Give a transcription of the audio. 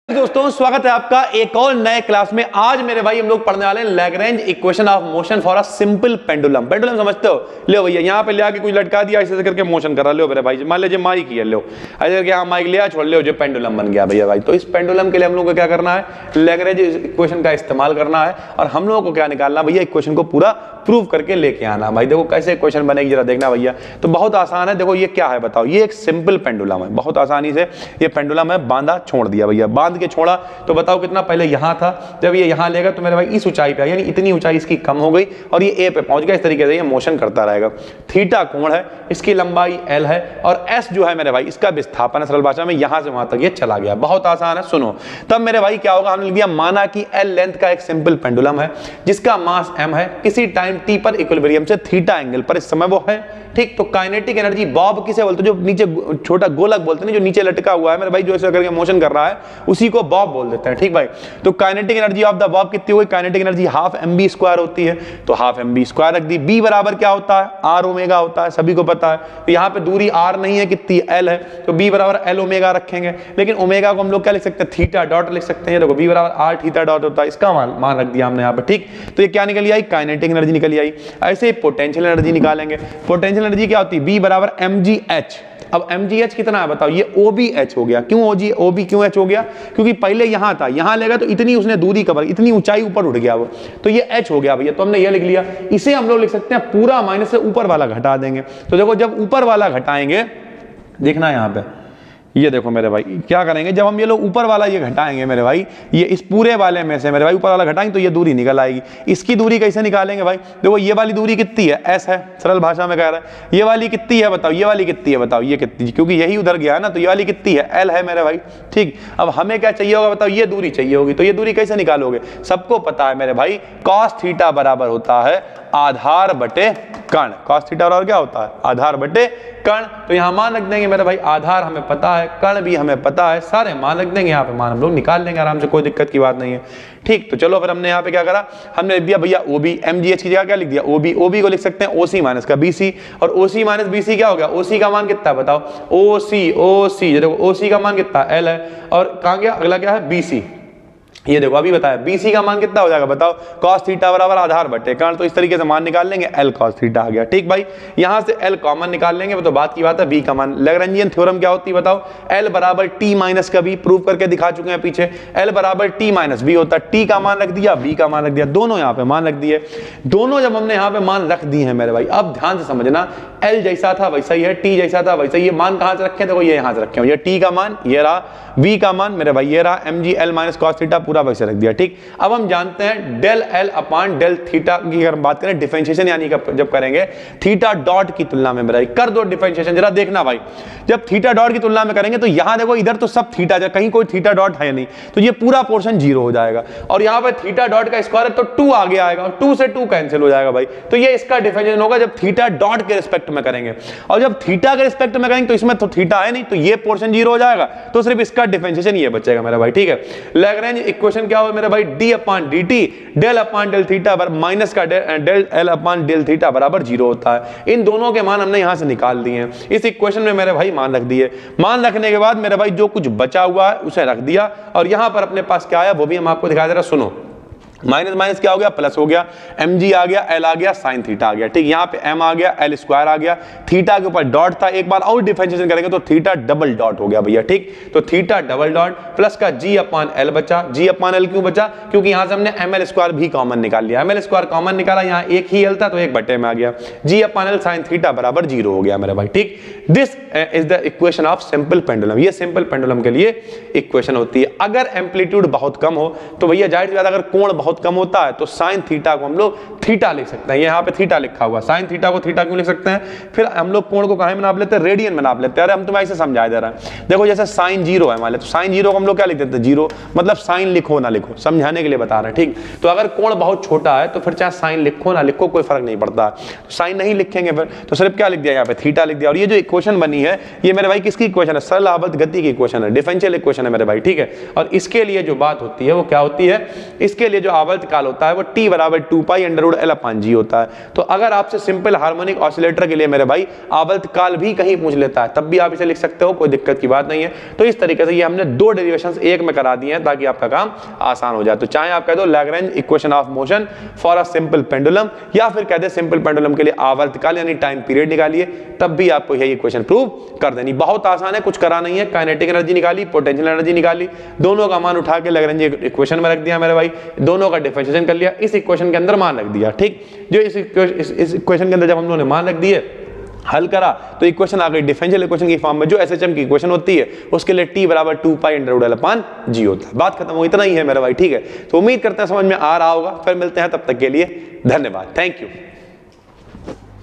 दोस्तों स्वागत है आपका एक और नए क्लास में। आज मेरे भाई हम लोग पढ़ने वाले हैं Lagrange equation of motion for a simple pendulum. Pendulum समझते हो? लो भैया यहाँ पे ले आके कुछ लटका दिया, ऐसे करके मोशन करा लो मेरे भाई। मान लीजिए माइक ही है, लो ऐसे करके हाँ माइक लिया, छोड़ लो, जो पेंडुलम बन गया भैया भाई। तो इस पेंडुलम के लिए हम लोग को क्या करना है, लैग्रेंज इक्वेशन का इस्तेमाल करना है और हम लोगों को क्या निकालना भैया, इक्वेशन को पूरा प्रूव करके लेके आना। भाई देखो कैसे इक्वेशन बनेगी जरा देखना भैया। तो बहुत आसान है, देखो ये क्या है बताओ, ये एक सिंपल पेंडुलम है। बहुत आसानी से ये पेंडुलम है, बांधा छोड़ दिया भैया, बांध के छोड़ा तो बताओ कितना, पहले यहां था, जब ये यहां लेगा तो मेरे भाई इस ऊंचाई पे, यानी इतनी ऊंचाई इसकी कम हो गई और ये ए पे पहुंच गया। इस तरीके से ये मोशन करता रहेगा। थीटा कोण है, इसकी लंबाई एल है और एस जो है मेरे भाई इसका विस्थापन है। सरल भाषा में यहां से वहां तक ये चला गया। बहुत आसान है, सुनो। तब मेरे भाई क्या होगा, हमने लिख दिया माना कि एल लेंथ का एक सिंपल पेंडुलम है जिसका मास एम है, किसी टाइम टी पर इक्विलिब्रियम से थीटा एंगल पर इस समय वो है, ठीक। तो काइनेटिक एनर्जी बॉब किसे बोलते हैं, जो नीचे छोटा गोलक बोलते हैं, जो नीचे लटका हुआ है मेरे भाई, जो ऐसे करके मोशन कर रहा है उसी को बॉब बोल देते हैं, ठीक भाई। तो kinetic energy of the bob कितनी हुई, kinetic energy half M V square होती है। तो हाफ एम बी स्क्वायर रख दी। बी बराबर क्या होता है, आर ओमेगा होता है, सभी को पता है। तो यहाँ पे दूरी आर नहीं है, कितनी एल है, तो बी बराबर एल ओमेगा रखेंगे। लेकिन ओमेगा को हम लोग क्या लिख सकते हैं, थीटा डॉट लिख सकते हैं। देखो बी बराबर आर थीटा डॉट होता है, इसका मान रख दिया हमने यहाँ पे, ठीक। तो ये क्या निकल आई, काइनेटिक एनर्जी निकल आई। ऐसे पोटेंशियल एनर्जी निकालेंगे। पोटेंशियल एनर्जी क्या होती है, बी बराबर एम जी एच। अब mgh कितना है बताओ, ये OBH हो गया। क्यों OB क्यों h हो गया, क्योंकि पहले यहां था, यहां लेगा तो इतनी उसने दूरी कवर, इतनी ऊंचाई ऊपर उठ गया वो, तो ये h हो गया भैया। तो हमने ये लिख लिया। इसे हम लोग लिख सकते हैं पूरा माइनस से ऊपर वाला घटा देंगे। तो देखो जब ऊपर वाला घटाएंगे, देखना यहां पे, ये देखो मेरे भाई क्या करेंगे, जब हम ये लोग ऊपर वाला ये घटाएंगे मेरे भाई, ये इस पूरे वाले में से मेरे भाई ऊपर वाला घटाएंगे तो ये दूरी निकल आएगी। इसकी दूरी कैसे निकालेंगे भाई, देखो ये वाली दूरी कितनी है, एस है, सरल भाषा में कह रहा है। ये वाली कितनी है बताओ, ये वाली कितनी है बताओ, ये कितनी, क्योंकि यही उधर गया ना, तो ये वाली कितनी है, एल है मेरे भाई, ठीक। अब हमें क्या चाहिए होगा बताओ, ये दूरी चाहिए होगी। तो ये दूरी कैसे निकालोगे, सबको पता है मेरे भाई, कॉस थीटा बराबर होता है आधार बटे कर्ण। कॉस थीटा बराबर क्या होता है, आधार बटे कर्ण। तो यहाँ मान रख देंगे मेरे भाई, आधार हमें पता है, कर्ण भी हमें पता है, सारे मान रख देंगे। यहाँ पे मान हम लोग निकाल लेंगे आराम से, कोई दिक्कत की बात नहीं है, ठीक। तो चलो फिर हमने यहाँ पे क्या करा, हमने लिख दिया भैया ओबी, एमजीएच की जगह क्या लिख दिया, ओबी। ओबी को लिख सकते हैं ओसी माइनस का बीसी, और ओसी माइनस बीसी क्या हो गया, ओसी का मान कितना है बताओ, ओसी देखो ओसी का मान कितना एल है, और कहाँ गया अगला क्या है, बीसी। ये देखो अभी बताया, बीसी का मान कितना हो जाएगा बताओ, कॉस थीटा बराबर आधार बटे कर्ण। तो इस तरीके से मान निकाल लेंगे, एल कॉस थीटा आ गया, ठीक भाई। यहां से एल कॉमन निकाल लेंगे, वो तो बात की बात है। बी का मान, लैग्रेंजियन थ्योरम क्या होती है बताओ, एल बराबर टी माइनस का बी, प्रूव करके दिखा चुके हैं पीछे। एल बराबर टी माइनस बी होता है, टी का मान रख दिया, बी का मान रख दिया, दोनों यहाँ पे मान रख दिए। दोनों जब हमने यहाँ पे मान रख दिए हैं मेरे भाई, अब ध्यान से समझना, एल जैसा था वैसा ही है, टी जैसा था वैसा ही है। मान कहां से रखे, देखो ये यहाँ से रखे, ये टी का मान ये रहा, बी का मान मेरे भाई ये रहा, M G L minus cos theta पूरा वैसे रख दिया, ठीक। अब हम जानते हैं del L upon del theta की अगर हम बात करें, डिफरेंशिएशन यानी जब करेंगे थीटा डॉट की तुलना में मेरा भाई, कर दो डिफरेंशिएशन जरा देखना भाई। जब थीटा डॉट की तुलना में करेंगे तो यहां देखो इधर तो सब थीटा, कहीं कोई थीटा डॉट है नहीं, तो ये पूरा पोर्शन जीरो हो जाएगा। और यहां पे थीटा डॉट का स्क्वायर है तो 2 आगे आएगा, और 2 से 2 कैंसिल हो जाएगा भाई। तो ये इसका डिफरेंशिएशन होगा जब थीटा डॉट के रिस्पेक्ट में करेंगे, और जब थीटा के रिस्पेक्ट में करेंगे तो इसमें तो थीटा है नहीं, तो ये पोर्शन जीरो हो जाएगा, तो सिर्फ इसका डिफरेंशिएशन ये बचेगा मेरा भाई, ठीक है। लैग्रेंज इक्वेशन क्या होगा मेरा भाई, D upon D T del upon del theta minus का del L upon del theta बराबर जीरो होता है। इन दोनों के मान हमने यहां से निकाल दिए हैं, इस इक्वेशन में मेरे भाई मान रख दिए। मान रखने के बाद मेरे भाई जो कुछ बचा हुआ है उसे रख दिया, और यहां पर अपने पास क्या आया वो भी हम आपको दिखा दे रहा, सुनो। माइनस माइनस क्या हो गया, प्लस हो गया, एम जी आ गया, एल आ गया, साइन थीटा आ गया, ठीक। यहाँ पे एम आ गया, एल स्क्वायर आ गया, थीटा के ऊपर डॉट था, एक बार और डिफरेंशिएशन करेंगे तो थीटा डबल डॉट हो गया भैया, ठीक। तो थीटा डबल डॉट प्लस का जी अपान एल बचा। जी अपान एल क्यों बचा, क्योंकि यहां से हमने एम एल स्क्वायर भी कॉमन निकाल लिया, एम एल स्क्वायर कॉमन निकाला, यहाँ एक ही एल था तो एक बटे में आ गया, जी अपान एल साइन थीटा बराबर जीरो हो गया मेरे भाई, ठीक। This is the equation of simple pendulum. ये सिंपल पेंडुलम के लिए इक्वेशन होती है। अगर एम्पलीट्यूड बहुत कम हो तो भैया जाहिर सी बात, अगर कोण बहुत कम होता है तो साइन थीटा को हम लोग थीटा लिख सकते हैं। यहाँ पे थीटा लिखा हुआ, साइन थीटा को थीटा क्यों लिख सकते हैं, फिर हम लोग कोण को कहां में नाप लेते हैं, रेडियन में नाप लेते हैं। अरे हम तुम्हें ऐसे समझा दे रहा है, देखो जैसे साइन जीरो है मान ले, तो साइन जीरो को हम लोग क्या लिख देते हैं, जीरो, मतलब साइन लिखो ना लिखो, समझाने के लिए बता रहे हैं, ठीक। तो अगर कोण बहुत छोटा है तो फिर चाहे साइन लिखो ना लिखो कोई फर्क नहीं पड़ता, तो साइन नहीं लिखेंगे फिर, तो सिर्फ क्या लिख दिया यहाँ पे, थीटा लिख दिया। और ये जो इक्वेशन बनी है ये मेरे भाई किसकी इक्वेशन है, सरल आवर्त गति की इक्वेशन है, डिफरेंशियल इक्वेशन है मेरे भाई, ठीक है। और इसके लिए जो बात होती है वो क्या होती है, इसके लिए जो आवर्त काल होता है वो t बराबर 2 पाई अंडर रूट l अपान जी होता है। तो अगर आपसे सिंपल हार्मोनिक ऑसिलेटर के लिए मेरे भाई आवर्त काल भी कहीं पूछ लेता है तब भी आप इसे लिख सकते हो, कोई दिक्कत की बात नहीं है। तो इस तरीके से ये हमने दो डेरिवेशंस एक में करा दिए हैं ताकि आपका काम आसान हो जाए। तो चाहे आप कह दो Lagrange equation of motion for a simple pendulum, या फिर कह दे सिंपल पेंडुलम के लिए आवर्त काल यानी टाइम पीरियड निकालिए, तब भी आपको यही इक्वेशन प्रूव कर देनी। बहुत आसान है, कुछ करा नहीं है। काइनेटिक एनर्जी निकाली, पोटेंशियल एनर्जी निकाली, दोनों का मान उठा के लैग्रेंज इक्वेशन में रख दिया मेरे भाई, दोनों का डिफरेंशिएशन कर लिया, इस इक्वेशन के अंदर मान रख दिया। ठीक, जो इस इक्वेशन के अंदर जब हम लोगों ने मान रख दिए, हल करा तो इक्वेशन आ गई डिफरेंशियल इक्वेशन की फॉर्म में, जो एसएचएम की इक्वेशन होती है उसके लिए t बराबर 2 पाई अंडर रूट l अपान जी होता है। बात खत्म हो, इतना ही है मेरे भाई। ठीक है, तो उम्मीद करते हैं समझ में आ रहा होगा। फिर मिलते हैं, तब तक के लिए धन्यवाद, थैंक यू।